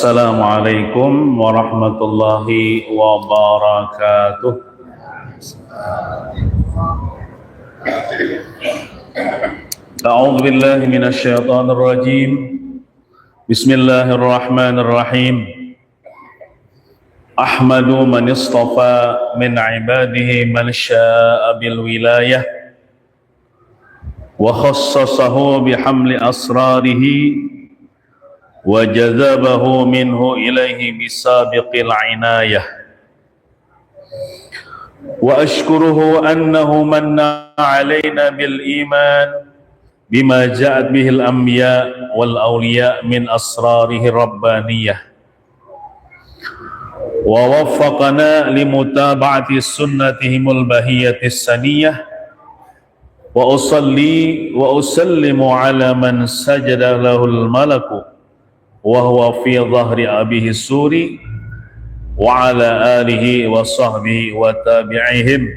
Assalamualaikum warahmatullahi wabarakatuh. A'udzu billahi minasy syaithanir rajim. Bismillahirrahmanirrahim. Ahmadu man istafa min ibadihi man syaa'a bil wilayah wa khassasahu bihamli asrarihi wa jazabahu minhu ilaihi bisabiqil inayah wa ashkuruhu annahu manna alaina bil iman bima ja'at bihil anbiya wal awliya min asrarihi rabbaniyah wa waffaqana limutaba'ati sunnatihimul bahiyatis saniyah wa usalli wa usallimu ala man sajada lahul malaku wa huwa fi dhahri abihi suri wa ala alihi wa sahbihi wa tabi'ihim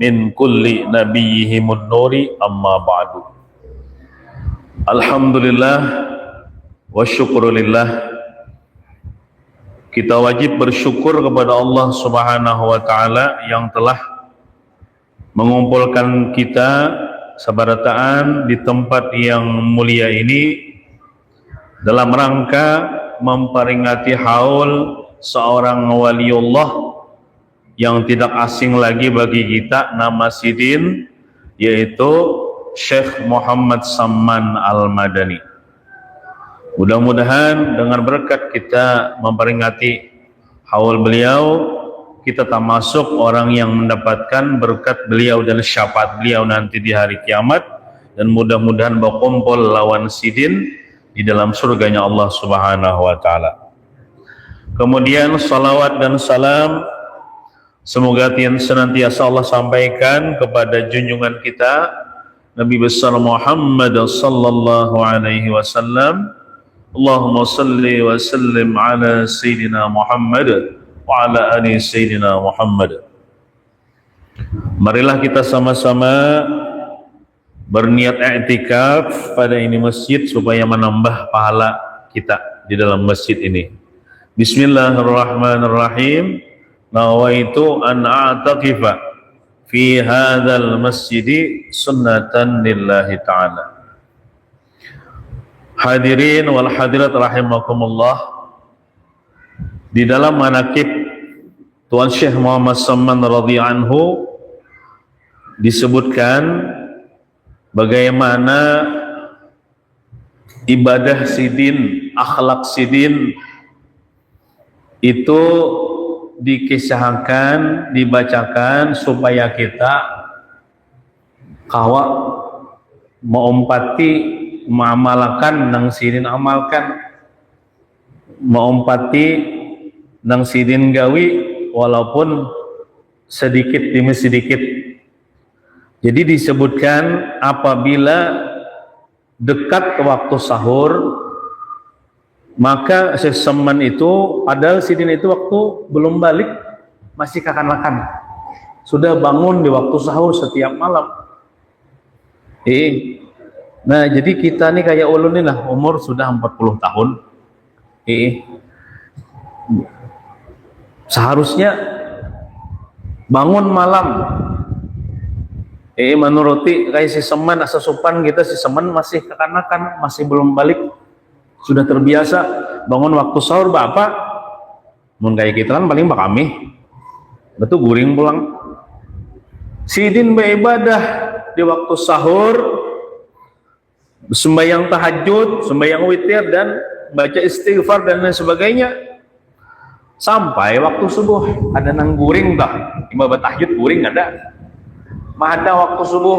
min kulli nabiyyihimun nuri amma ba'du. Alhamdulillah wa syukrulillah, kita wajib bersyukur kepada Allah Subhanahu wa ta'ala yang telah mengumpulkan kita sabarataan di tempat yang mulia ini dalam rangka memperingati haul seorang waliullah yang tidak asing lagi bagi kita nama sidin, yaitu Syekh Muhammad Samman Al-Madani. Mudah-mudahan dengan berkat kita memperingati haul beliau, kita termasuk orang yang mendapatkan berkat beliau dan syafaat beliau nanti di hari kiamat, dan mudah-mudahan berkumpul lawan sidin di dalam surganya Allah Subhanahu wa ta'ala. Kemudian salawat dan salam semoga senantiasa Allah sampaikan kepada junjungan kita Nabi besar Muhammad sallallahu alaihi wasallam. Allahumma salli wa sallim ala sayyidina Muhammad wa ala ali sayyidina Muhammad. Marilah kita sama-sama berniat i'tikaf pada ini masjid supaya menambah pahala kita di dalam masjid ini. Bismillahirrahmanirrahim. Nawaitu an a'takifa fi hadzal masjidi sunnatan lillahi ta'ala. Hadirin wal hadirat rahimakumullah, di dalam manaqib Tuan Syekh Muhammad Samman radhiyallahu anhu disebutkan bagaimana ibadah sidin, akhlak sidin itu dikisahkan, dibacakan supaya kita kawa maumpati mengamalkan nang sidin amalkan, maumpati nang sidin gawi walaupun sedikit demi sedikit. Jadi disebutkan apabila dekat waktu sahur, maka seseman itu, padahal sidin itu waktu belum balik, masih kakan-kakan, sudah bangun di waktu sahur setiap malam. Nah jadi kita nih kayak ulun nih lah, umur sudah 40 tahun. Seharusnya bangun malam. Menuruti kayak si seman asa supan kita, si seman masih kekanakan, masih belum balik, sudah terbiasa bangun waktu sahur. Bapak mun kayak kita kan paling kami betul guring pulang. Sidin beribadah di waktu sahur, sembahyang tahajud, sembahyang witir, dan baca istighfar dan lain sebagainya, sampai waktu subuh. Ada nang guring tak ibadah tahajud guring ada. Ada waktu subuh,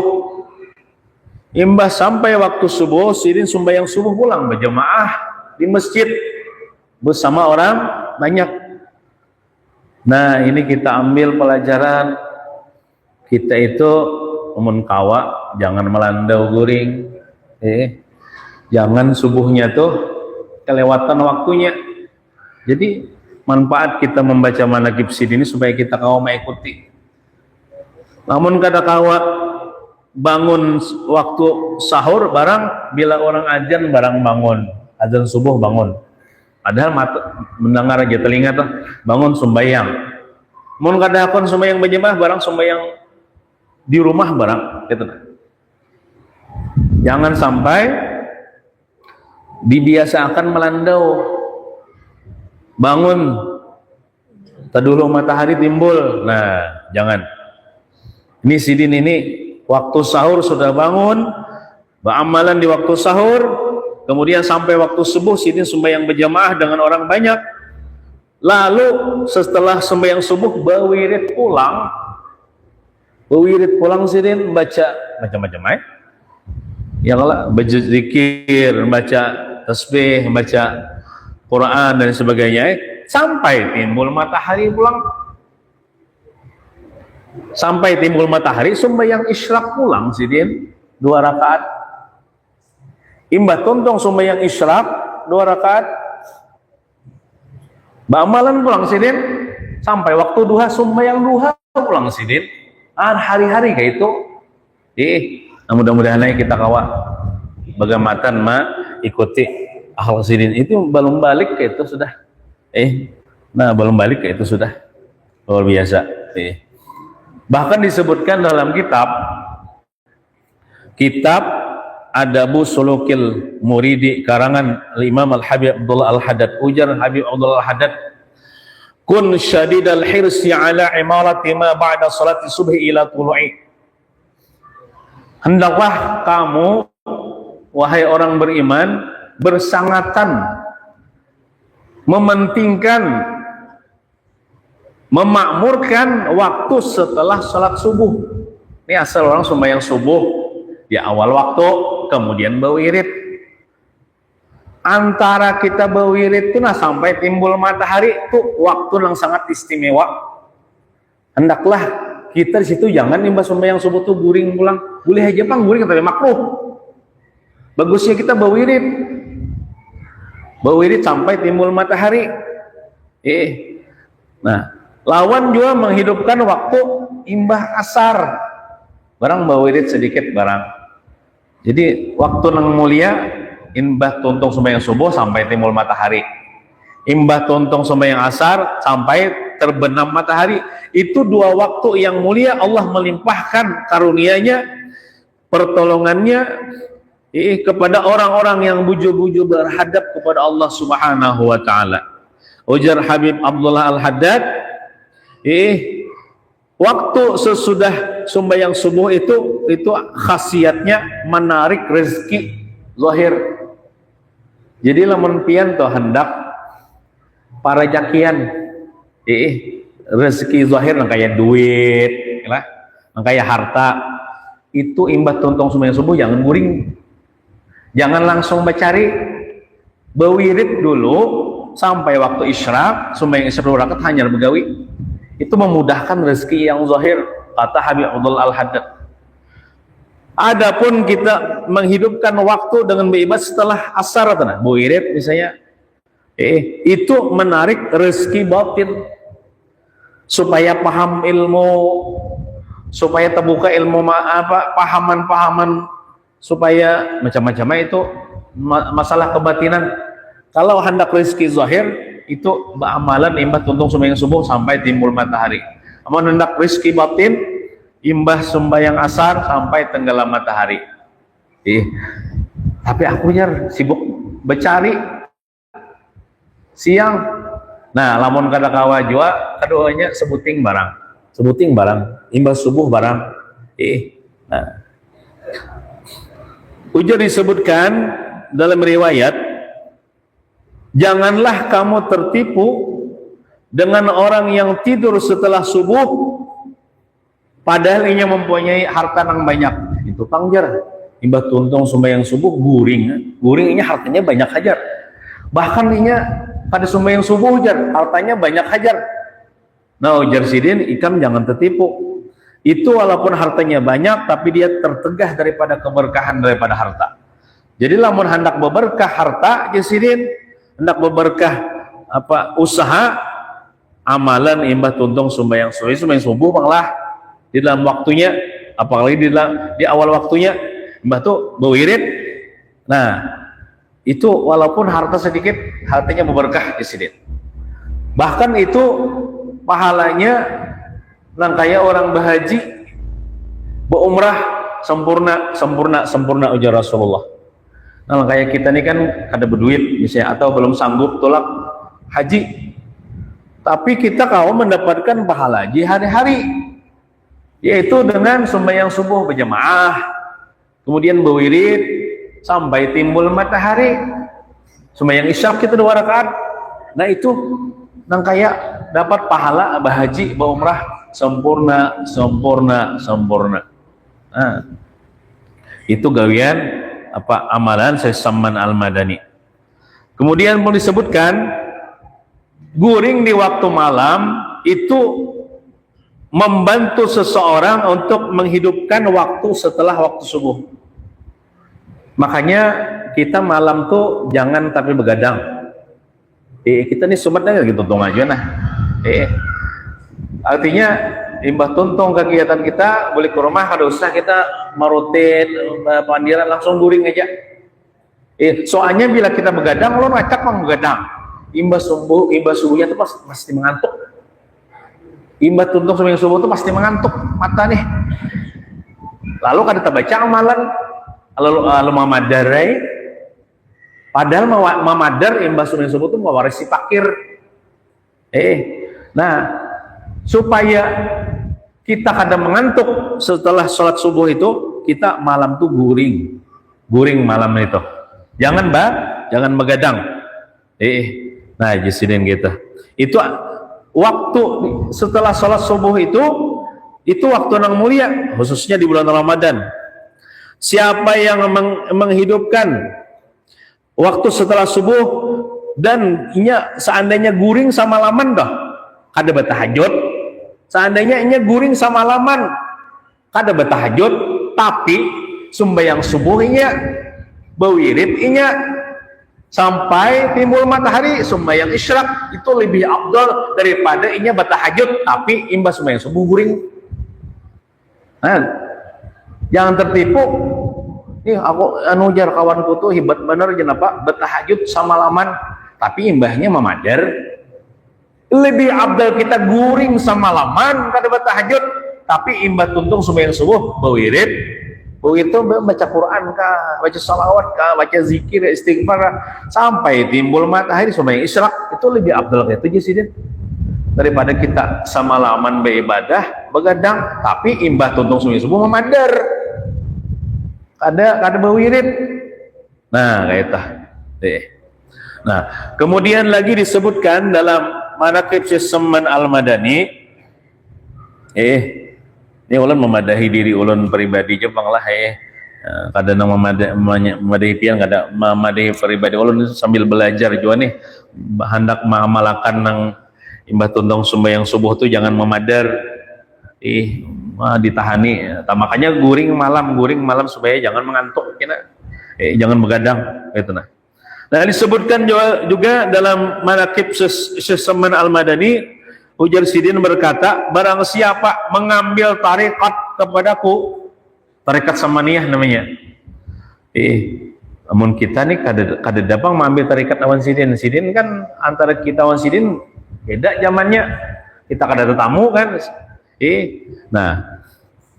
imbah sampai waktu subuh, sidin sembahyang subuh pulang berjamaah di masjid bersama orang banyak. Nah ini kita ambil pelajaran, kita itu umun kawa jangan melandau guring, jangan subuhnya tuh kelewatan waktunya. Jadi manfaat kita membaca manaqib sidin ini supaya kita kawa mengikuti. Namun kada kawa bangun waktu sahur barang bila orang azan barang bangun, azan subuh bangun. padahal mata mendengar aja telinga tuh bangun sembahyang. Mun kadahakon sembahyang berjamaah barang sembahyang di rumah barang gitu. Jangan sampai dibiasakan melandau. Bangun tadulu matahari timbul. Nah, jangan. Ini sidin ini waktu sahur sudah bangun, beramalan di waktu sahur, kemudian sampai waktu subuh sidin sembahyang berjamaah dengan orang banyak. Lalu setelah sembahyang subuh berwirid pulang. Berwirid pulang sidin baca macam-macam yang lah, baca zikir, baca tasbih, baca Quran dan sebagainya, sampai timbul matahari pulang. Sampai timbul matahari sembahyang isyraq pulang sidin 2 rakaat. Imbah tontong sembahyang isyraq 2 rakaat. Ba'amalan pulang sidin sampai waktu duha sembahyang duha pulang sidin. Hari-hari kayak itu. Mudah-mudahan kita kawa bagamatan ikuti akhlak sidin itu belum balik ke itu sudah. Belum balik ke itu sudah. Luar biasa. Bahkan disebutkan dalam kitab Adabu Sulukil Muridi karangan Imam Al-Habib Abdullah Al-Haddad, ujar Habib Abdullah Al-Haddad, kun syadidal hirsi ala imarati ma ba'da salati subhi ila tulu'i. Hendaklah kamu wahai orang beriman bersangatan mementingkan, memakmurkan waktu setelah salat subuh. Ini asal orang sembahyang subuh di awal waktu, kemudian berwirid. Antara kita berwirid itu sampai timbul matahari itu waktu yang sangat istimewa. Hendaklah kita di situ jangan imbas sembahyang subuh tuh guring pulang. Boleh aja Bang guring tapi makruh. Bagusnya kita berwirid. Berwirid sampai timbul matahari. Nah, lawan juga menghidupkan waktu imbah asar. Barang berwirid sedikit barang. Jadi waktu yang mulia imbah tuntung sembahyang subuh sampai timbul matahari. Imbah tuntung sembahyang asar sampai terbenam matahari. Itu 2 waktu yang mulia. Allah melimpahkan karunia-Nya, pertolongannya kepada orang-orang yang bujur-bujur berhadap kepada Allah Subhanahu wa taala. Ujar Habib Abdullah Al-Haddad, waktu sesudah sembahyang subuh itu khasiatnya menarik rezeki zahir. Jadi lamun pian to hendak para jakian rezeki zahir nang kaya duit lah, nang kaya harta itu imbah tontong sembahyang subuh jangan guring. Jangan langsung mencari, berwirid dulu sampai waktu isyraq, sembahyang isyraq 2 rakaat hanya begawi. Itu memudahkan rezeki yang zahir, kata Habib Abdullah Al-Haddad. Adapun kita menghidupkan waktu dengan beribadah setelah asar atau berwirid misalnya, itu menarik rezeki batin supaya paham ilmu, supaya terbuka ilmu pahaman-pahaman, supaya macam-macam itu masalah kebatinan. Kalau hendak rezeki zahir itu beramalan imbah tuntung sembahyang subuh sampai timbul matahari. Amun hendak rezeki batin imbah sembahyang asar sampai tenggelam matahari. Tapi aku sibuk bercari siang. Nah, lamun kada kawa jua keduanya sebuting barang imbah subuh barang. Nah, ujar disebutkan dalam riwayat, janganlah kamu tertipu dengan orang yang tidur setelah subuh padahal ia mempunyai harta yang banyak. Itu pangjar imbah tuntung sembahyang subuh guring ini hartanya banyak hajar. Bahkan inya pada sembahyang subuh jar hartanya banyak hajar. Nah, ujar sidin ikam jangan tertipu. Itu walaupun hartanya banyak tapi dia tertegah daripada keberkahan daripada harta. Jadi lamun hendak berberkah harta jasidin, hendak berberkah usaha, amalan imbah tuntung sembahyang subuh banglah di dalam waktunya, apalagi di awal waktunya imbah tuh berwirid. Nah, Itu walaupun harta sedikit, hatinya berberkah ya sidin. Bahkan itu pahalanya nang kayak orang berhaji, berumrah sempurna ujar Rasulullah. Nah kayak kita nih kan ada berduit misalnya atau belum sanggup tolak haji, tapi kita kalau mendapatkan pahala haji hari-hari, yaitu dengan sembahyang subuh berjamaah, kemudian berwirid sampai timbul matahari, sembahyang isya kita 2 rakaat. Nah itu nang kayak dapat pahala berhaji berumrah sempurna. Nah, itu gawian apa amalan Syekh Samman Al-Madani. Kemudian mau disebutkan guring di waktu malam itu membantu seseorang untuk menghidupkan waktu setelah waktu subuh. Makanya kita malam tuh jangan tapi begadang. Kita nih sumatnya gitu tuntung aja nah. Artinya imbah tuntung kegiatan kita boleh ke rumah, kada usah kita merutin pandiran langsung guring aja. Soalnya bila kita begadang, lo ngacak mang begadang. Imbah subuhnya tuh pasti mengantuk. Imbah tuntung sembahyang subuh tuh pasti mengantuk mata nih. Lalu kada terbaca amalan, lalu mamadarai. Padahal mamadar imbah sembahyang subuh tuh mewarisi fakir. Nah, supaya kita kadang mengantuk setelah sholat subuh itu, kita malam tuh guring malam itu. Jangan begadang. Nah, jisidin kita. Itu waktu setelah sholat subuh itu waktu yang mulia, khususnya di bulan Ramadan. Siapa yang menghidupkan waktu setelah subuh dan seandainya guring sama laman dah, kada bertahajud. Seandainya guring sama laman, kada bertahajud, tapi sembahyang subuhnya, berwirid sampai timbul matahari, sembahyang isyraq itu lebih afdal daripada bertahajud tapi imbas sembahyang subuh guring. Nah, jangan tertipu. Aku jar kawanku tuh hebat bener jenapa bertahajud sama laman, tapi imbahnya memadar. Lebih abdal kita guring sama laman kada bertahajud, tapi imbah tuntung sembahyang subuh berwirid itu baca Quran kah, baca salawat kah, baca zikir istighfar kah, sampai timbul matahari sembahyang isyraq. Itu lebih abdal itu aja sih daripada kita sama laman beribadah begadang tapi imbah tuntung sembahyang subuh memadar. Kada berwirid. Nah, kayak itu. Nah, kemudian lagi disebutkan dalam manaqib Syekh Samman Al-Madani. Ini ulun memadahi diri ulun pribadi Jepang lah kada nang memadahi pian, kada memadahi pribadi ulun sambil belajar juga nih hendak mengamalkan nang imbah tuntung sembahyang subuh tuh jangan memadar. Ditahani. Makanya guring malam supaya jangan mengantuk jangan begadang gitu nah. Nah, disebutkan juga dalam manaqib Syekh Samman Al-Madani, ujar sidin berkata, barang siapa mengambil tarekat kepadaku, tarekat samaniyah namanya. Namun kita nih kada dapat mengambil tarekat awan sidin. Sidin kan antara kita awan sidin beda zamannya. Kita kada tetamu kan. Nah,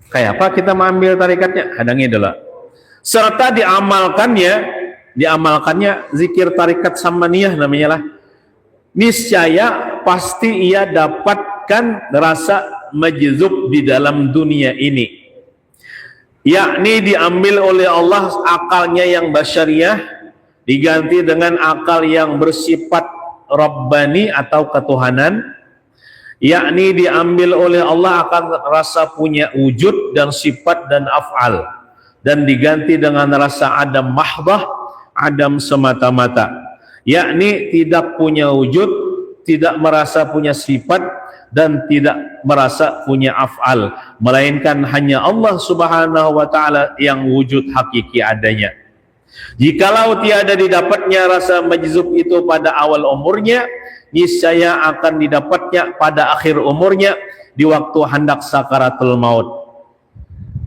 kayak apa kita mengambil tarikatnya? Hadangnya adalah serta diamalkannya zikir tarikat samaniyah namanya lah. Niscaya pasti ia dapatkan rasa majzub di dalam dunia ini, yakni diambil oleh Allah akalnya yang basyariah diganti dengan akal yang bersifat rabbani atau ketuhanan, yakni diambil oleh Allah akan rasa punya wujud dan sifat dan af'al, dan diganti dengan rasa adam mahdah, adam semata-mata, yakni tidak punya wujud, tidak merasa punya sifat, dan tidak merasa punya af'al, melainkan hanya Allah subhanahu wa ta'ala yang wujud hakiki adanya. Jikalau tiada didapatnya rasa majzub itu pada awal umurnya, niscaya akan didapatnya pada akhir umurnya di waktu hendak sakaratul maut.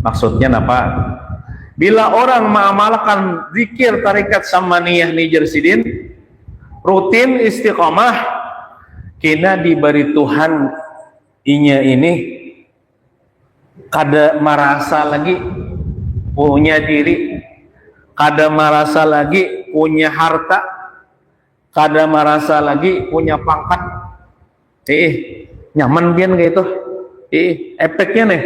Maksudnya apa? Bila orang mengamalkan zikir tarikat samaniyah nijer sidin, rutin istiqomah, kena diberi Tuhan inya ini kada merasa lagi punya diri, kada merasa lagi punya harta, kada merasa lagi punya pangkat. Nyaman pian kayak itu. Efeknya nih,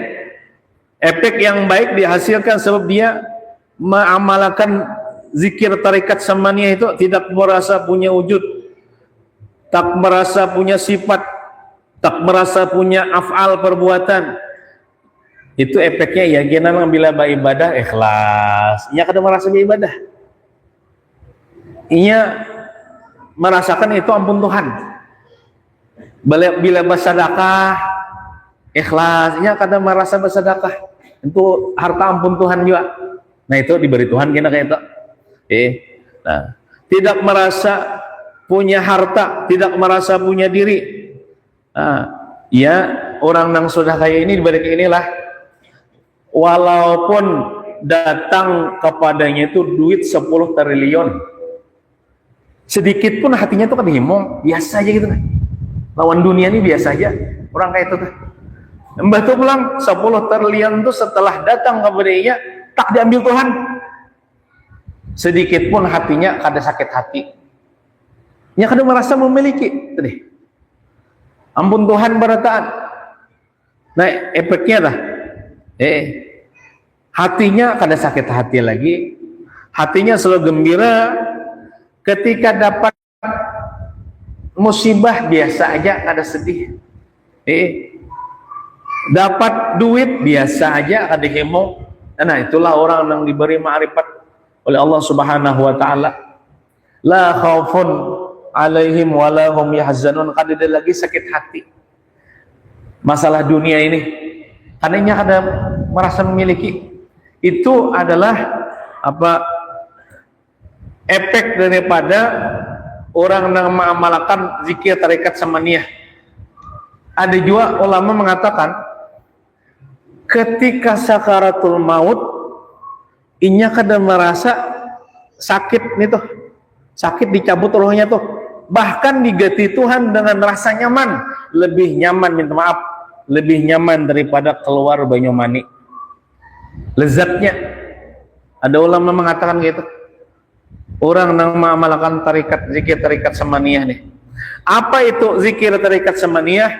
efek yang baik dihasilkan sebab dia mengamalkan zikir tarikat samaniyah itu, tidak merasa punya wujud, tak merasa punya sifat, tak merasa punya af'al perbuatan. Itu efeknya ya genang bila beribadah ikhlas. Ia kada merasa beribadah. Ia merasakan itu ampun Tuhan. Bila bersedekah ikhlas, ia kada merasa bersedekah. Itu harta ampun Tuhan juga. Nah itu diberi Tuhan kena kayak itu. Nah, tidak merasa punya harta, tidak merasa punya diri. Nah, ya orang yang sudah kaya ini diberi inilah, walaupun datang kepadanya itu duit 10 triliun, sedikit pun hatinya tuh kan himong, biasa aja gitu kan. Lawan dunia ini biasa aja orang kayak itu tuh. Mbah tuh pulang 10 triliun tuh setelah datang kepadanya tak diambil Tuhan, sedikit pun hatinya kada sakit hati, nya kada merasa memiliki tadi ampun Tuhan berataan. Nah efeknya dah hatinya kada sakit hati lagi, hatinya selalu gembira. Ketika dapat musibah biasa aja kada sedih, dapat duit biasa aja kada hemo. Nah itulah orang yang diberi ma'rifat oleh Allah Subhanahu wa taala. La khaufun alaihim wala hum yahzanun, kada ada lagi sakit hati masalah dunia ini, karena kada merasa memiliki. Itu adalah apa efek daripada orang yang mengamalkan zikir tarikat samaniyah. Ada juga ulama mengatakan ketika sakaratul maut inya kada merasa sakit nih tuh, sakit dicabut rohnya tuh, bahkan diganti Tuhan dengan rasa nyaman, lebih nyaman, minta maaf, lebih nyaman daripada keluar banyu mani. Lezatnya ada ulama mengatakan gitu. Orang yang mengamalkan tarikat zikir tarikat samaniyah nih, apa itu zikir tarikat samaniyah?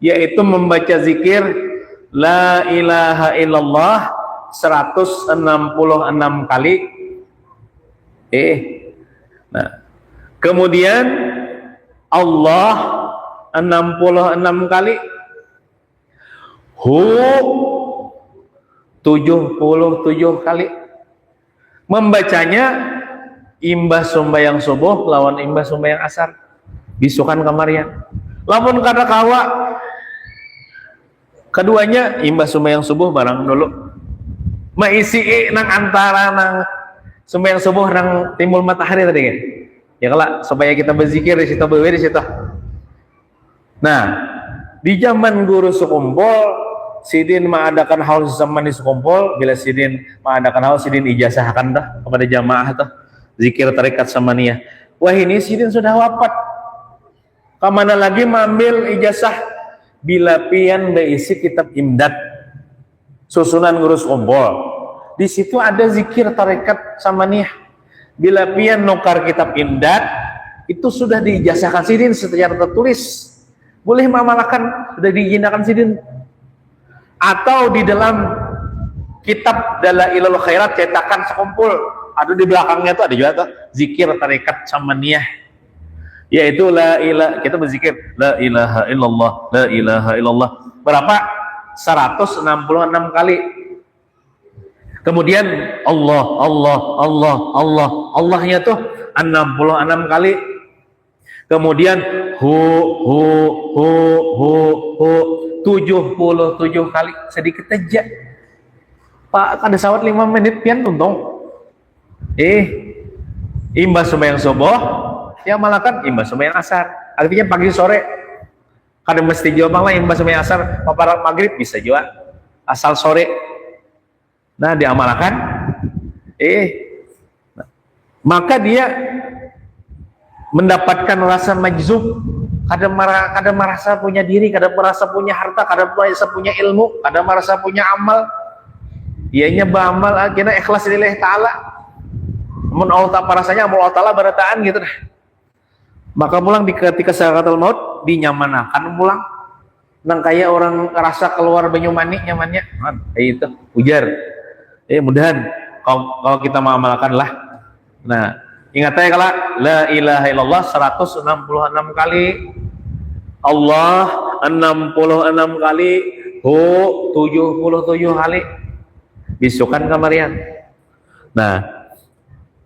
Yaitu membaca zikir la ilaha illallah 166 kali. Nah, kemudian Allah 66 kali, hu 77 kali. Membacanya imbas sembahyang subuh lawan imbas sembahyang asar, bisukan kamarian. Lamun kada kawa keduanya imbas sembahyang subuh barang dulu, maisi nang antara nang sembahyang subuh nang timbul matahari tadi kan ya, kalau supaya kita berzikir di situ, bewer di situ. Nah di zaman guru sekumpul sidin mengadakan haul zaman di sekumpul, bila sidin mengadakan haul sidin ijazahkan dah kepada jamaah tuh zikir tarikat samaniyah. Wah ini sidin sudah wafat, kemana lagi mengambil ijazah? Bila pian berisi kitab imdad susunan ngurus kumpul, di situ ada zikir tarikat samaniyah. Bila pian nukar kitab imdad, itu sudah diijazahkan sidin secara tertulis, boleh mengamalkan, sudah diizinkan sidin. Atau di dalam kitab Dalailul Khairat cetakan sekumpul, ada di belakangnya tuh ada juga tuh zikir tarikat samaniyah, yaitu la ilaha, kita berzikir la ilaha illallah, la ilaha illallah berapa? 166 kali. Kemudian Allah Allah Allah Allah, Allahnya tuh 66 kali. Kemudian hu 77 kali, sedikit aja Pak, ada sawat 5 menit pian tuntung. Imbas sembahyang subuh ya malakan imbas sembahyang asar, artinya pagi sore. Kada mesti jawab lah imbas sembahyang asar paparan maghrib bisa juga asal sore. Nah diamalkan Maka dia mendapatkan rasa majzub, kadang merasa punya diri, kadang merasa punya harta, kadang merasa punya ilmu, kadang merasa punya amal. Ianya beramal akhirnya ikhlas lillahi ta'ala. Mun Allah tak parasanya amal Allah ta'ala barataan gitu dah. Maka pulang ketika sakaratul maut dinyamanakan pulang. Nang kayak orang rasa keluar banyu mani nyamannya. Itu ujar. Mudahan kalau kita mengamalkan lah. Nah, ingat aja kalau la ilaha illallah 166 kali, Allah 66 kali, Hu 77 kali. Bisukan kamarian. Nah,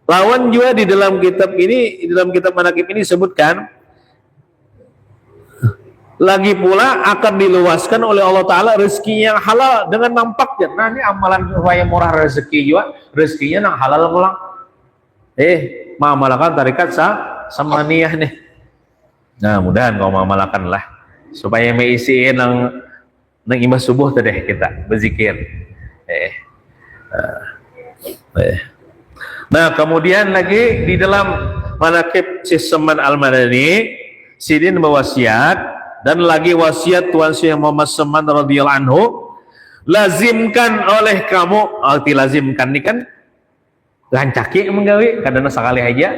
lawan juga di dalam kitab ini, di dalam kitab manaqib ini disebutkan lagi pula akan diluaskan oleh Allah Ta'ala rezeki yang halal dengan nampaknya. Nah, ini amalan supaya murah rezeki juga, rezekinya yang halal pulang. Mengamalkan tarikat samaniyah nih. Nah, mudahan kau mengamalkan lah supaya meisiin nang imah subuh tadi kita berzikir. Nah, kemudian lagi di dalam manaqib Syekh Saman Al-Madani, Sidin berwasiat dan lagi wasiat Tuan Syekh Muhammad Saman radhiyallahu anhu, lazimkan oleh kamu, arti lazimkan ini kan lancaki menggawi kadang sekali aja.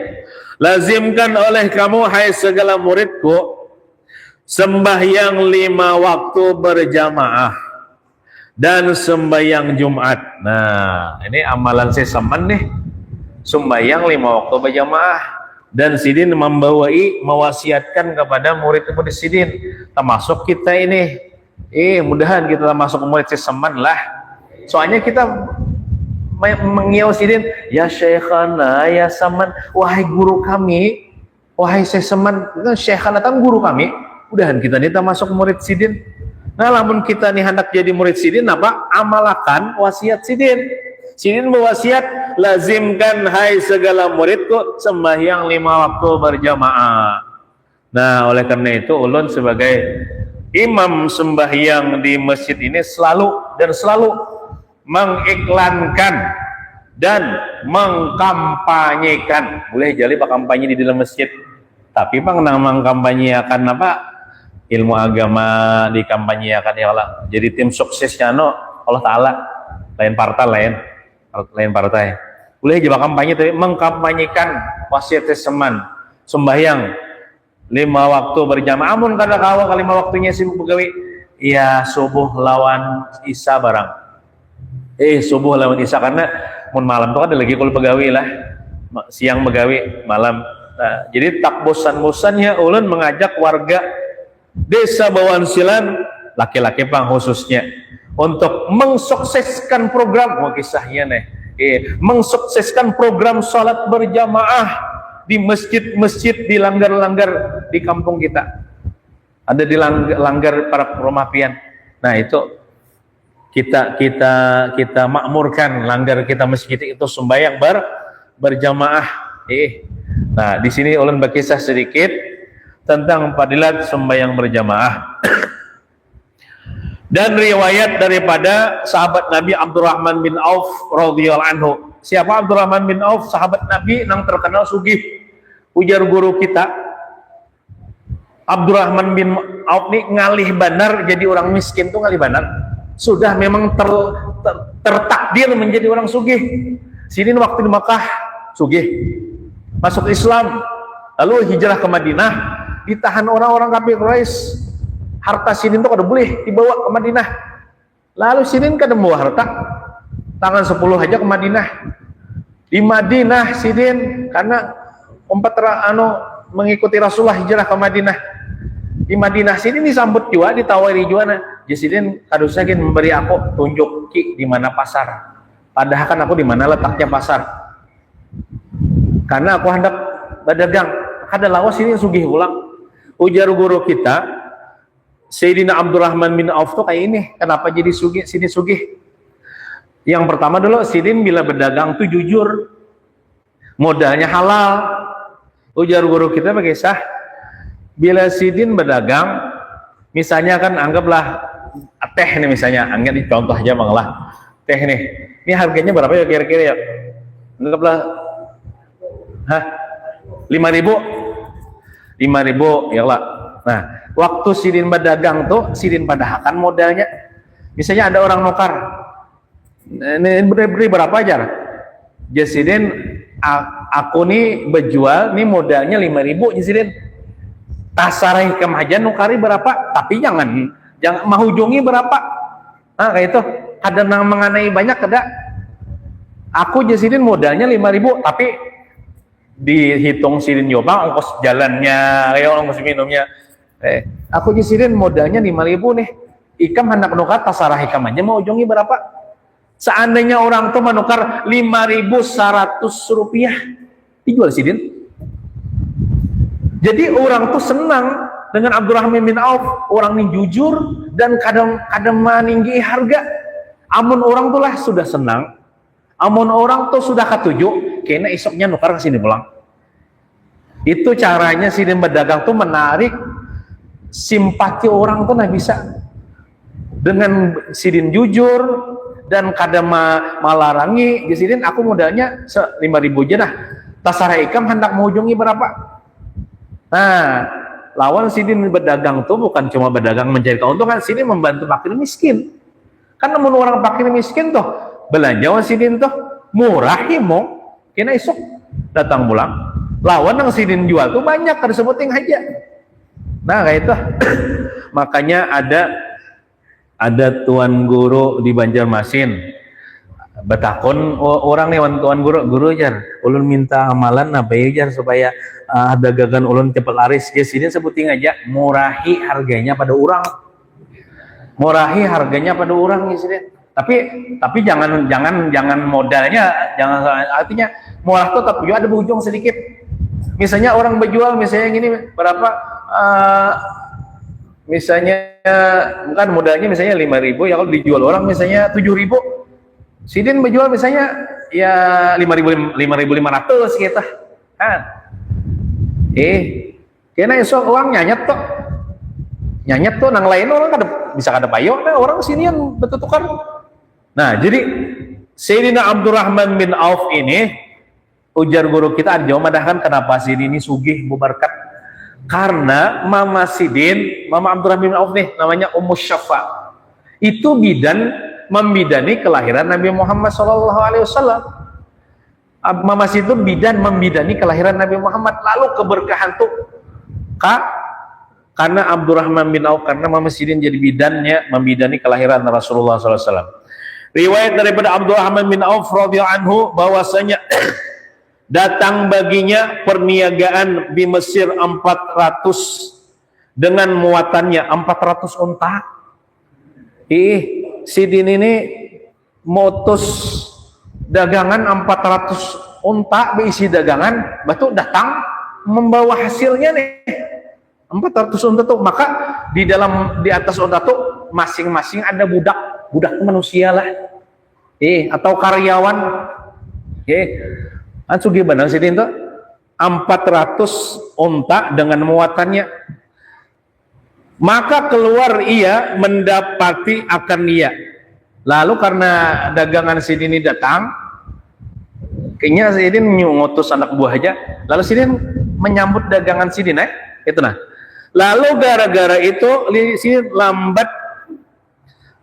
Lazimkan oleh kamu hai segala muridku sembahyang 5 waktu berjamaah dan sembahyang Jumat. Nah, ini amalan saya Saman nih. Sembahyang 5 waktu berjamaah dan Sidin mewasiatkan kepada murid-murid Sidin termasuk kita ini. Mudahan kita termasuk murid saya Saman lah. Soalnya kita mengiau Sidin, ya Syekhana, ya Saman, wahai guru kami, wahai Syekh Saman, Syekhana kan guru kami. Mudahan kita ini termasuk murid Sidin. Nah, lamun kita nih hendak jadi murid Sidin, apa? Amalkan wasiat Sidin. Sidin berwasiat, lazimkan hai segala muridku sembahyang 5 waktu berjamaah. Nah, oleh karena itu ulun sebagai imam sembahyang di masjid ini selalu mengiklankan dan mengkampanyekan. Boleh jadi pak kampanye di dalam masjid, tapi bang mengkampanyekan apa? Ilmu agama dikampanyekan ya Allah. Jadi tim suksesnya Allah Ta'ala, lain partai. Boleh juga kampanye tapi mengkampanyekan wasiat Saman sembahyang 5 waktu berjamaah. Amun kada kawa kali 5 waktunya sibuk begawi, ya subuh lawan isya barang. Subuh lawan isya karena mun malam tuh ada lagi kalau begawi lah. Siang begawi, malam. Nah, jadi tak bosan-bosannya ulun mengajak warga Desa Bawaan Silan, laki-laki pang khususnya, untuk mensukseskan program kisahnya nih, mensukseskan program sholat berjamaah di masjid-masjid, di langgar-langgar di kampung kita. Ada di langgar para rumah pian. Nah, itu kita makmurkan langgar kita masjid itu sembahyang berjamaah. Nah, di sini ulun berkisah sedikit tentang fadilat sembahyang berjamaah. Dan riwayat daripada sahabat Nabi Abdurrahman bin Auf radhiyallahu anhu. Siapa Abdurrahman bin Auf? Sahabat Nabi yang terkenal sugih. Ujar guru kita, Abdurrahman bin Auf ini ngalih banar jadi orang miskin tuh ngalih banar. Sudah memang tertakdir menjadi orang sugih. Sidin waktu di Makkah sugih, masuk Islam, lalu hijrah ke Madinah, ditahan orang-orang kafir Quraisy. Harta Sidin tuh kada boleh dibawa ke Madinah. Lalu Sidin kada bawa harta, tangan 10 aja ke Madinah. Di Madinah Sidin karena mengikuti Rasulullah hijrah ke Madinah. Di Madinah Sidin disambut juga, ditawari juga. Sidin kadusnya memberi aku tunjuk di mana pasar. Padahal kan aku di mana letaknya pasar. Karena aku hendak berdagang. Kada lawas ini sugih ulang. Ujar guru kita, Sayyidina Abdurrahman bin Auf tuh kayak ini. Kenapa jadi sugih? Sidin sugih. Yang pertama dulu, Sidin bila berdagang tuh jujur, modalnya halal. Ujar guru kita pakai sah. Bila Sidin berdagang, misalnya kan anggaplah teh nih misalnya, anggap contoh aja bang lah, teh nih, ini harganya berapa ya kira-kira ya? Anggaplah, 5.000 ya lah. Nah, waktu sidin berdagang tuh, sidin padahakan modalnya. Misalnya ada orang nukar, ini beri berapa aja? Jasidin, aku nih berjual, nih modalnya 5.000 jasidin. Tasarai kemajan nukari berapa? Tapi jangan menghujungi berapa. Nah, kayak itu. Ada yang mengenai banyak ada. Aku jasidin modalnya 5.000, tapi dihitung sidin nyoba ongkos jalannya, kayak ongkos minumnya. Aku jasidin modalnya 5.000 nih. Ikam hendak nukar tasarah ikam aja mau ujungi berapa? Seandainya orang tuh menukar 5.100 rupiah, dijual sidin. Jadi orang tuh senang dengan Abdurrahman bin Auf, orang ini jujur dan kadang meninggi harga. Amun orang tuh lah sudah senang, amun orang tuh sudah ketujuh, kayaknya esoknya nukar ke sini pulang. Itu caranya sidin berdagang tuh menarik simpati orang tuh nah bisa. Dengan sidin jujur dan kadang malarangi, sidin aku modalnya 5.000 aja dah. Tasarah ikam hendak menghujungi berapa? Nah, lawan sidin berdagang tuh bukan cuma berdagang mencari keuntungan, sidin membantu fakir miskin. Kan namun orang fakir miskin tuh belanja sidin tuh murah himo, kena esok datang pulang. Lawan yang sidin jual tuh banyak kan sebuting aja. Nah, kayak itu. Makanya ada tuan guru di Banjarmasin betakon orang nih tuan guru jar ulun minta amalan apa ya jar supaya dagangan ulun cepat laris. Guys, ini sebutin aja murahi harganya pada orang, guys. Tapi jangan modalnya, artinya murah tuh tapi juga ada ujung sedikit. Misalnya orang berjual misalnya gini berapa, misalnya bukan modalnya misalnya 5.000, ya kalau dijual orang misalnya 7.000, sidin berjual misalnya ya 5.500 gitu kan. Kena esok uang nyanyet tuh nang lain orang bisa kada payo, nah orang sini yang betul tukar. Nah, jadi Sayyidina Abdurrahman bin Auf ini, ujar guru kita ada madahkan kenapa sidin ini sugih berberkat. Karena Mama Abdurrahman bin Auf nih namanya Ummu Syafa. Itu membidani kelahiran Nabi Muhammad SAW. Mama itu membidani kelahiran Nabi Muhammad. Lalu keberkahan tuh karena Abdurrahman bin Auf, karena Mama Sidin jadi bidannya membidani kelahiran Rasulullah SAW. Riwayat daripada Abdurrahman bin Auf radhiyallahu anhu bahwasanya datang baginya perniagaan di Mesir 400 dengan muatannya 400 unta. Sidin ini motus dagangan 400 unta berisi dagangan, batu datang membawa hasilnya nih 400 unta tuh. Maka di atas unta tuh masing-masing ada budak manusia lah, atau karyawan. Ansu gimana sih itu 400 unta dengan muatannya. Maka keluar ia mendapati akan ia. Lalu karena dagangan Sidin ini datang, kayaknya Sidin ngutus anak buah aja. Lalu Sidin menyambut dagangan Sidin, itu nah. Lalu gara-gara itu Sidin lambat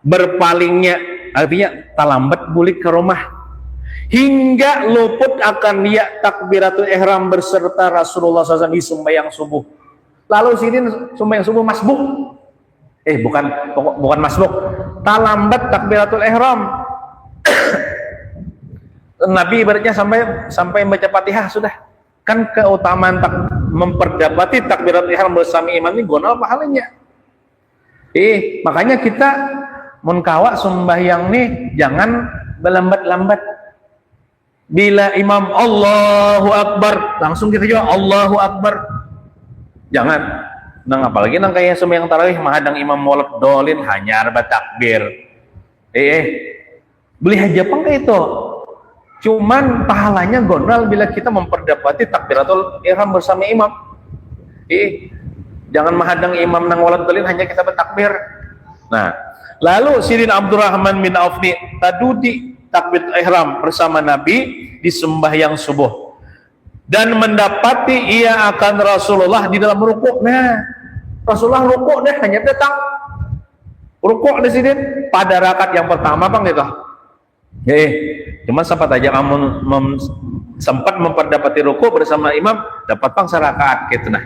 berpalingnya, artinya tak lambat balik ke rumah. Hingga luput akan dia takbiratul ihram berserta Rasulullah SAW di sembahyang subuh. Lalu Sidin sembahyang subuh masbuk, bukan masbuk, tak lambat takbiratul ihram. Nabi ibaratnya sampai baca Fatihah sudah. Kan keutamaan memperdapati takbiratul ihram bersama imam ini gonal pahalanya. Makanya kita munkawa sembahyang nih jangan berlambat-lambat. Bila imam Allahu Akbar langsung kita juga Allahu Akbar, jangan. Nang apalagi nang kayak sembahyang tarawih mahadang imam walad dolin hanya arba takbir. Beli haja pang kayak itu. Cuman pahalanya gonal bila kita memperdapati takbiratul ihram bersama imam. Jangan mahadang imam nang walad dolin hanya kita bertakbir. Nah, lalu Sidin Abdurrahman bin Auf tadudi takbiratul ihram bersama Nabi di sembahyang subuh, dan mendapati ia akan Rasulullah di dalam rukuk. Nah, Rasulullah rukuk deh, hanya datang rukuk di sini pada rakaat yang pertama bang itu. Cuma sempat aja kamu sempat memperdapati rukuk bersama imam, dapat bang serakaat gitu nah.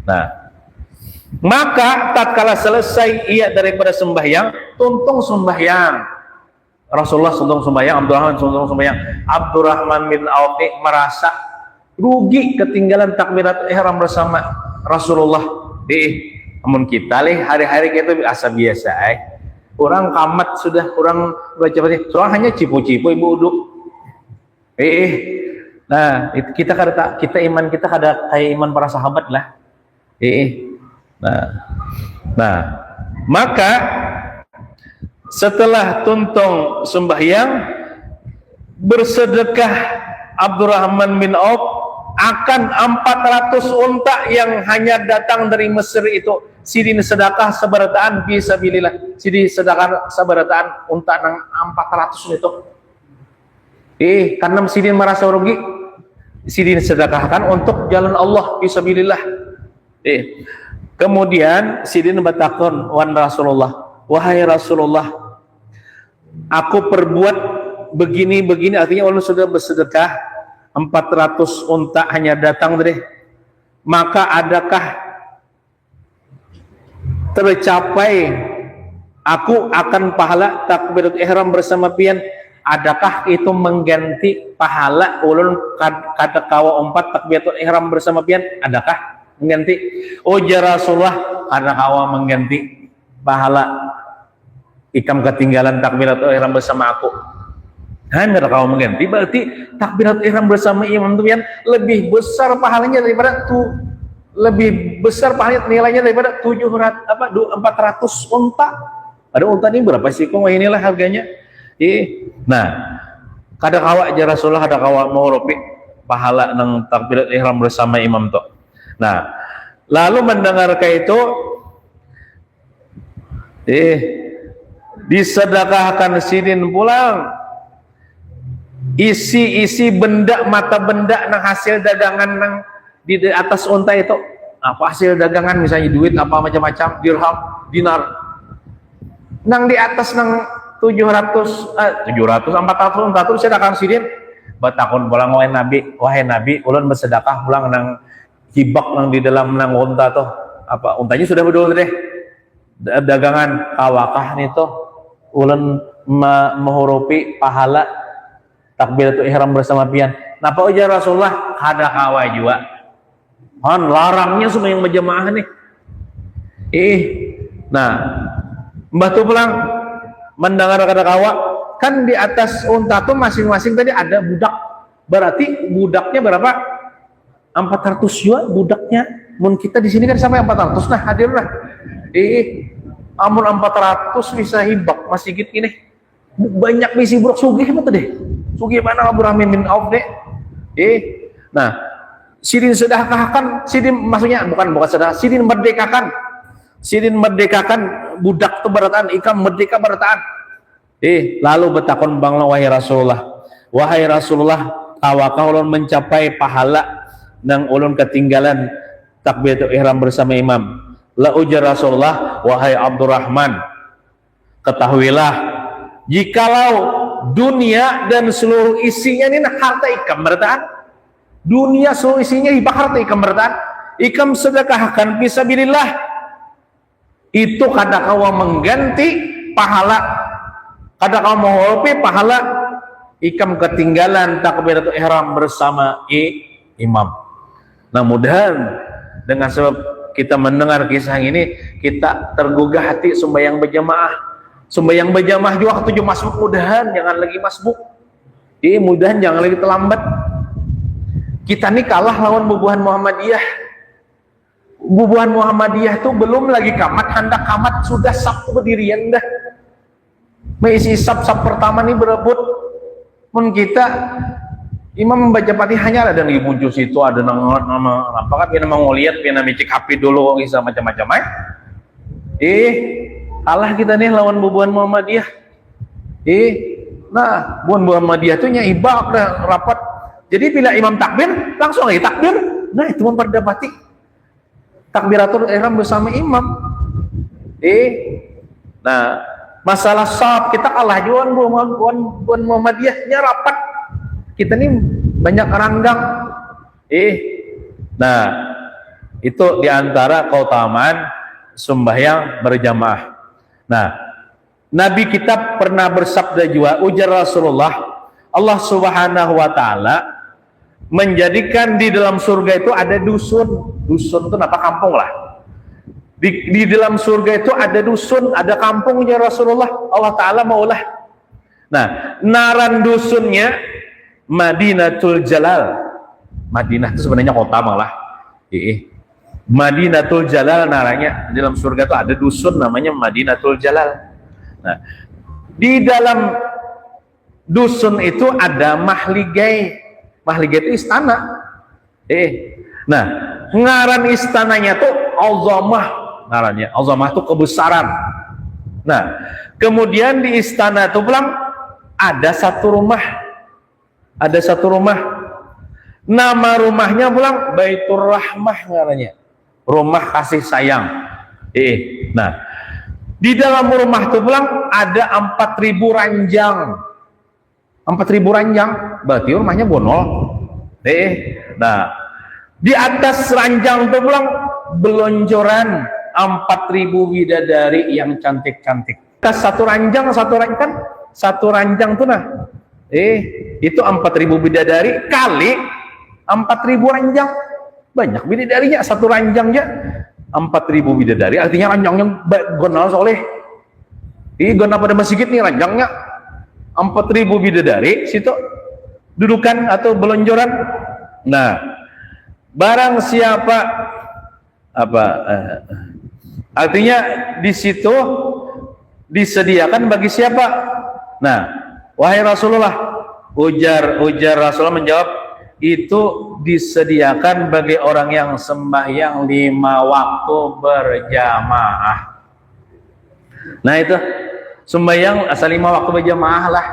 Nah, maka tatkala selesai ia daripada sembahyang, tuntung sembahyang. Rasulullah tuntung sembahyang, Abdurrahman bin Auf merasa rugi ketinggalan takbiratul ihram bersama Rasulullah. Namun kita hari-hari kita biasa biasa orang kamat sudah, orang baca soal hanya cipu-cipu ibu uduk. Nah, kita iman kita kada kayak iman para sahabat lah. Nah, maka setelah tuntung sembahyang, bersedekah Abdurrahman bin Auf akan 400 unta yang hanya datang dari Mesir itu. Sidin sedekah sabarataan fisabilillah. Sidin sedekah sabarataan unta nang 400 itu. Karena sidin merasa rugi, sidin sedekahkan untuk jalan Allah fisabilillah. Kemudian sidin bertakon wan Rasulullah, wahai Rasulullah, aku perbuat begini-begini, artinya Allah sudah bersedekah 400 unta hanya datang dari, maka adakah tercapai aku akan pahala takbiratul ihram bersama pian? Adakah itu mengganti pahala ulun kata kawa 4 takbiratul ihram bersama pian? Adakah mengganti? Ya Rasulullah, karena kawa mengganti pahala ikam ketinggalan takbiratul ihram bersama aku. Hanya kawa mengganti, berarti takbiratul ihram bersama imam itu pian lebih besar pahalanya daripada lebih besar pahalanya nilainya daripada 400 unta. Ada unta ini berapa sih? Kok inilah harganya. Nah, kada kawa aja Rasulullah, kada kawa mau ropi pahala nang takbiratul ihram bersama imam to. Nah, lalu mendengar kayak itu, disedekahkan sidin pulang isi benda, mata benda nang hasil dagangan nang di atas unta itu. Apa hasil dagangan, misalnya duit apa macam-macam, dirham, dinar, nang di atas nang 400 unta itu sedekah sidin. Batakon pulang wahai Nabi, ulun bersedekah pulang nang hibak nang di dalam nang unta tuh, apa untanya sudah berdua deh dagangan kawakah nih tuh ulun menghurupi pahala takbiratul ihram bersama pian. Napa ujar Rasulullah, kada kawa juga larangnya semua yang berjamaah nih. Nah, mbah tuh pulang mendengar kada kawa, kan di atas unta tuh masing-masing tadi ada budak, berarti budaknya berapa? 400 juga budaknya. Mun kita di sini kan sampai 400, nah hadirlah. Amun 400 bisa hibak masih gitu ini. Banyak bisi budak sugih apa deh? Sugih mana Abdurrahman bin Auf deh. Nah, sidin sedekahkan, sidin maksudnya bukan sedekah, sidin merdekakan. Sidin merdekakan budak tu barataan, ikam merdeka barataan. Lalu betakon bangla wahai Rasulullah, kawakah ulun mencapai pahala nang ulun ketinggalan takbiratul ihram bersama imam? La ujar Rasulullah, wahai Abdurrahman, ketahuilah jikalau dunia dan seluruh isinya ini harta ikam barataan, dunia seluruh isinya hibah harta ikam barataan, ikam sedekahkan fisabilillah, itu kada kawa mengganti pahala, kada kawa menghurupi pahala ikam ketinggalan takbiratul ihram bersama imam. Nah, mudahan dengan sebab kita mendengar kisah ini, kita tergugah hati sembahyang berjamaah juga ketujuh masbuk, mudahan jangan lagi masbuk. Mudahan jangan lagi terlambat. Kita nih kalah lawan bubuhan Muhammadiyah. Bubuhan Muhammadiyah tuh belum lagi kamat, hendak kamat sudah sab berdirian dah. Mengisi sab pertama nih berebut. Mun kita imam membaca Fatihahnya ada yang muncul situ, ada nama apa kan, nama ngeliat, nama cek HP dulu, kisah macam-macam. Kalah kita nih lawan bubuhan Muhammadiyah. Nah, buan Muhammadiyah itu nya ibak dah rapat. Jadi bila imam takbir, langsung aja takbir. Nah, itu memperdapati takbiratul ihram bersama imam. Nah, masalah saf kita kalah juan buan Muhammadiyahnya rapat. Kita nih banyak ranggang. Nah, itu diantara keutamaan sembahyang berjamaah. Nah, Nabi kita pernah bersabda juga, ujar Rasulullah, Allah Subhanahu wa taala menjadikan di dalam surga itu ada dusun. Dusun itu apa? Kampung lah. Di dalam surga itu ada dusun, ada kampungnya Rasulullah. Allah taala maulah. Nah, naran dusunnya Madinatul Jalal. Madinah itu sebenarnya kota malah. Madinatul Jalal naranya. Di dalam surga itu ada dusun namanya Madinatul Jalal. Nah, di dalam dusun itu ada mahligai. Mahligai itu istana. Nah, ngaran istananya tuh Azamah. Ngarannya Azamah itu kebesaran. Nah, kemudian di istana itu pulang ada satu rumah. Ada satu rumah. Nama rumahnya pulang Baitur Rahmah ngarannya. Rumah kasih sayang. Nah, di dalam rumah itu pulang ada 4.000 ranjang. 4.000 ranjang, berarti rumahnya bonol. Nah, di atas ranjang itu pulang belonjoran 4.000 bidadari yang cantik-cantik. Satu ranjang kan satu ranjang tuh nah. Itu 4.000 bidadari kali 4.000 ranjang. Banyak bidadarinya, satu ranjangnya 4.000 bidadari, artinya ranjangnya gonal soleh. Gonal pada masjid nih ranjangnya 4.000 bidadari, situ dudukan atau belonjoran. Nah, barang siapa artinya di situ disediakan bagi siapa? Nah, wahai Rasulullah, ujar Rasulullah menjawab, itu disediakan bagi orang yang sembahyang 5 waktu berjamaah. Nah, itu sembahyang asal 5 waktu berjamaah lah.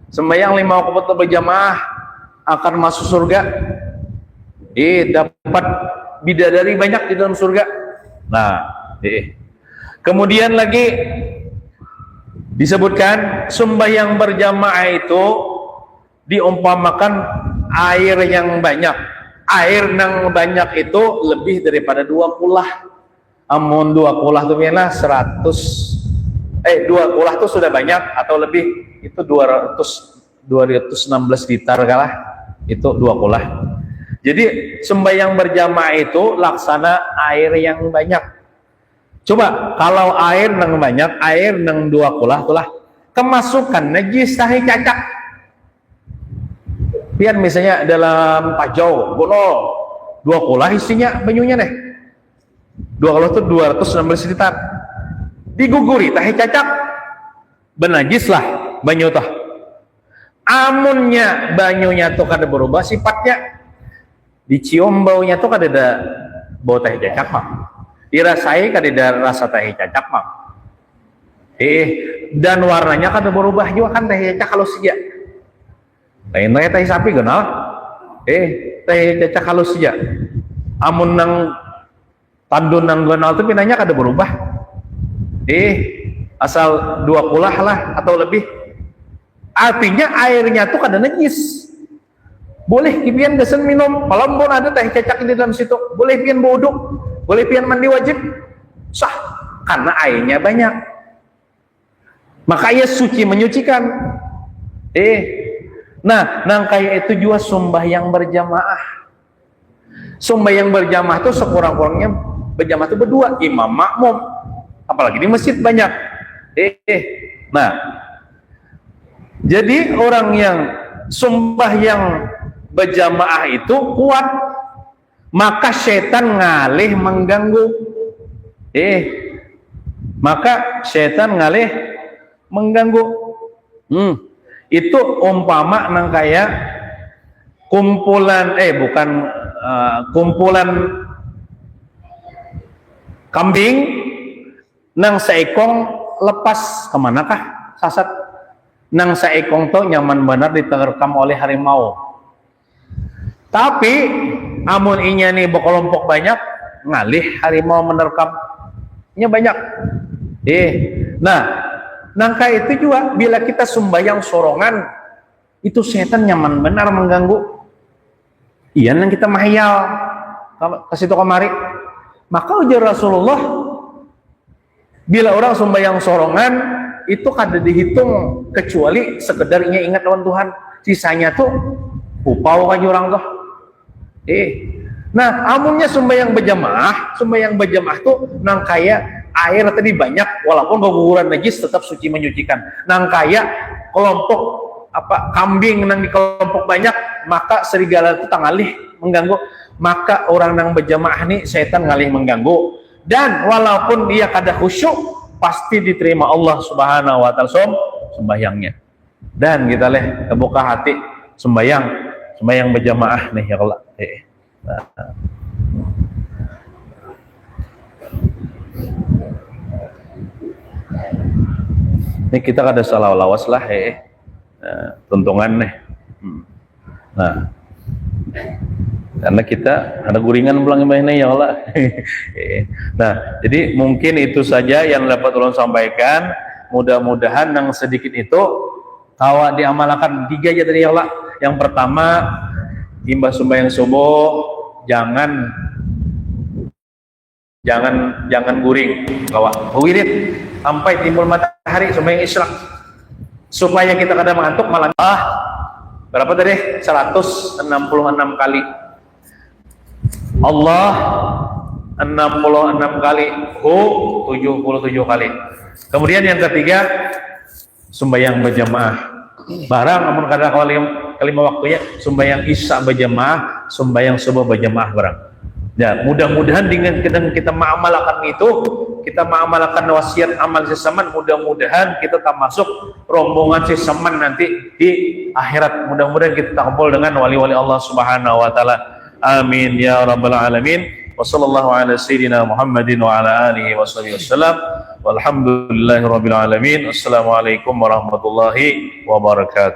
Sembahyang 5 waktu berjamaah akan masuk surga. Dapat bidadari banyak di dalam surga. Nah, kemudian lagi disebutkan sembahyang berjamaah itu diumpamakan air yang banyak. Air yang banyak itu lebih daripada 2 kulah. Amun 2 kulah itu biarlah 2 kulah itu sudah banyak atau lebih, itu 216 liter kalah, itu 2 kulah. Jadi sembahyang berjamaah itu laksana air yang banyak. Coba kalau air yang banyak, air yang 2 kulah itulah kemasukan najis tahi cacak. Pian misalnya dalam tajau gonol 2 kulah isinya banyunya nih. 2 kulah itu 216 liter. Diguguri tahi cacak benajis lah banyu tah. Amunnya banyunya tuh kada berubah sifatnya, dicium baunya tuh kada ada bau tahi cacak mah, dirasai kada ada rasa tahi cacak mah. Dan warnanya kada berubah juga kan tahi cacak halus saja. Lain tahi sapi kenal. Tahi cacak halus saja. Amun nang tandun nang kenal tuh pinanya kada berubah. Asal 2 kulah lah atau lebih, artinya airnya tuh kada najis. Boleh pian desen minum, walaupun ada teh cacak di dalam situ, boleh pian berwuduk, boleh pian mandi wajib, sah, karena airnya banyak. Maka ia suci menyucikan. Nah, kayak itu juga sembahyang berjamaah. Sembahyang berjamaah itu sekurang-kurangnya berjamaah itu berdua, imam makmum. Apalagi di masjid banyak. Nah, jadi orang yang sembahyang berjamaah itu kuat, maka setan ngalih mengganggu. Maka setan ngalih mengganggu. Itu umpama nang kayak kumpulan kumpulan kambing nang seekong lepas kemanakah sasat. nang saekong to nyaman benar diterkam oleh harimau. Tapi amun inya nih berkelompok banyak ngalih harimau menerkamnya banyak. Nah, nangka itu juga bila kita sembahyang sorongan itu setan nyaman benar mengganggu. Iya nang kita mahayal kasih to kamari. Maka ujar Rasulullah, bila orang sembahyang sorongan itu kada dihitung kecuali sekedar ingat lawan Tuhan. Sisanya tuh upau kan orang tuh. Nah, amunnya sembahyang berjamaah tuh nang kaya air tadi banyak walaupun guguran najis tetap suci menyucikan. Nang kaya kelompok kambing nang di kelompok banyak maka serigala itu tangalih mengganggu. Maka orang nang berjamaah nih setan ngalih mengganggu. Dan walaupun dia kada khusyuk pasti diterima Allah Subhanahu wa taala sembahyangnya. Dan kita kebuka hati sembahyang berjamaah nih ya Allah. Ini kita kada salah lawas lah tuntungan nih. Nah, karena kita ada guringan pulang ini ya Allah. Nah, jadi mungkin itu saja yang dapat ulun sampaikan. Mudah-mudahan yang sedikit itu tawa diamalkan 3 aja dari Allah. Yang pertama, imbah sembahyang subuh jangan guring kawah wirid sampai timbul matahari sembahyang isyraq supaya kita kada mengantuk malam. Berapa tadi? 166 kali Allah, 66 kali Hu, 77 kali. Kemudian yang ketiga, sembahyang berjamaah barang amun kada kelima waktunya sembahyang isya berjamaah, sembahyang subuh berjamaah barang. Ya, mudah-mudahan dengan kita mengamalkan itu, kita mengamalkan wasiat amal sesaman, mudah-mudahan kita termasuk rombongan sesaman nanti di akhirat. Mudah-mudahan kita kumpul dengan wali-wali Allah Subhanahu wa taala. Amin ya rabbal alamin. Wassallallahu ala sayyidina Muhammadin wa ala alihi wasallam. Walhamdulillahirabbil alamin. Assalamualaikum warahmatullahi wabarakatuh.